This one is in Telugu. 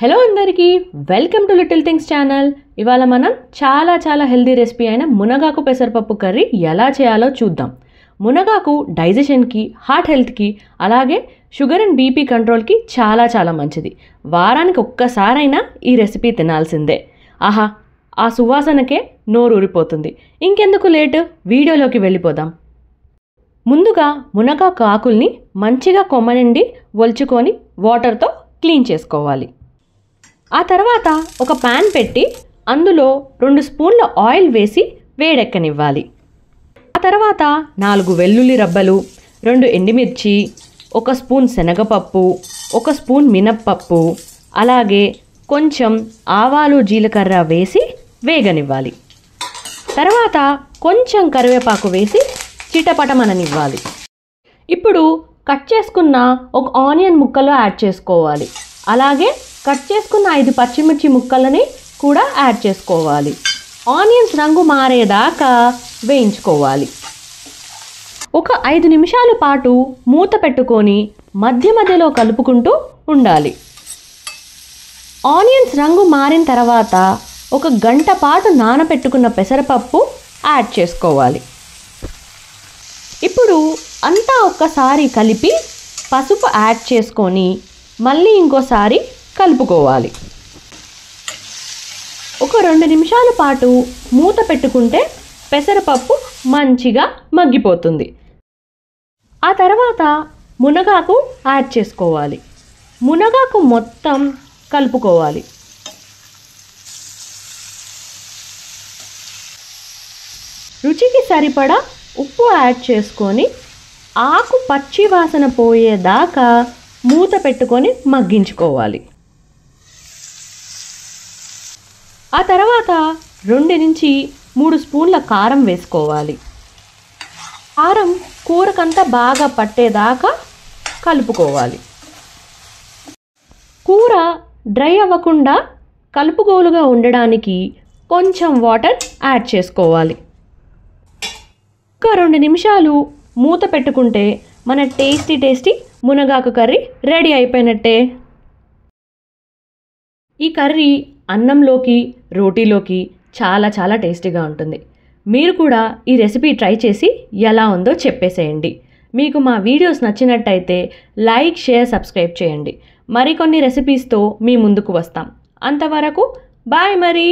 హలో అందరికీ welcome to little things channel. ఇవాళ మనం చాలా హెల్దీ రెసిపీ అయిన మునగాకు పెసరపప్పు కర్రీ ఎలా చేయాలో చూద్దాం. మునగాకు డైజెషన్కి, హార్ట్ హెల్త్కి, అలాగే షుగర్ అండ్ బీపీ కంట్రోల్కి చాలా మంచిది. వారానికి ఒక్కసారైనా ఈ రెసిపీ తినాల్సిందే. ఆహా, ఆ సువాసనకే నోరు ఊరిపోతుంది. ఇంకెందుకు లేటు, వీడియోలోకి వెళ్ళిపోదాం. ముందుగా మునగాకు ఆకుల్ని మంచిగా కొమ్మ నుండి ఒలుచుకొని వాటర్తో క్లీన్ చేసుకోవాలి. ఆ తర్వాత ఒక ప్యాన్ పెట్టి అందులో 2 స్పూన్ల ఆయిల్ వేసి వేడెక్కనివ్వాలి. ఆ తర్వాత 4 వెల్లుల్లి రబ్బలు, 2 ఎండుమిర్చి, 1 స్పూన్ శనగపప్పు, 1 స్పూన్ మినప్పప్పు, అలాగే కొంచెం ఆవాలు జీలకర్ర వేసి వేగనివ్వాలి. తర్వాత కొంచెం కరివేపాకు వేసి చిటపటమననివ్వాలి. ఇప్పుడు కట్ చేసుకున్న ఒక ఆనియన్ ముక్కలు యాడ్ చేసుకోవాలి. అలాగే కట్ చేసుకున్న 5 పచ్చిమిర్చి ముక్కలని కూడా యాడ్ చేసుకోవాలి. ఆనియన్స్ రంగు మారేదాకా వేయించుకోవాలి. ఒక 5 నిమిషాల పాటు మూత పెట్టుకొని మధ్యలో కలుపుకుంటూ ఉండాలి. ఆనియన్స్ రంగు మారిన తర్వాత 1 గంట పాటు నానబెట్టుకున్న పెసరపప్పు యాడ్ చేసుకోవాలి. ఇప్పుడు అంతా ఒక్కసారి కలిపి పసుపు యాడ్ చేసుకొని మళ్ళీ ఇంకోసారి కలుపుకోవాలి. ఒక 2 నిమిషాల పాటు మూత పెట్టుకుంటే పెసరపప్పు మంచిగా మగ్గిపోతుంది. ఆ తర్వాత మునగాకు యాడ్ చేసుకోవాలి. మునగాకు మొత్తం కలుపుకోవాలి. రుచికి సరిపడా ఉప్పు యాడ్ చేసుకొని ఆకు పచ్చి వాసన పోయేదాకా మూత పెట్టుకొని మగ్గించుకోవాలి. ఆ తర్వాత 2 నుంచి 3 స్పూన్ల కారం వేసుకోవాలి. కారం కూరకంతా బాగా పట్టేదాకా కలుపుకోవాలి. కూర డ్రై అవ్వకుండా కలుపుగోలుగా ఉండడానికి కొంచెం వాటర్ యాడ్ చేసుకోవాలి. ఒక 2 నిమిషాలు మూత పెట్టుకుంటే మన టేస్టీ మునగాకు కర్రీ రెడీ అయిపోయినట్టే. ఈ కర్రీ అన్నంలోకి, రోటీలోకి చాలా టేస్టీగా ఉంటుంది. మీరు కూడా ఈ రెసిపీ ట్రై చేసి ఎలా ఉందో చెప్పేసేయండి. మీకు మా వీడియోస్ నచ్చినట్టయితే లైక్, షేర్, సబ్స్క్రైబ్ చేయండి. మరికొన్ని రెసిపీస్తో మీ ముందుకు వస్తాం. అంతవరకు బాయ్ మరి.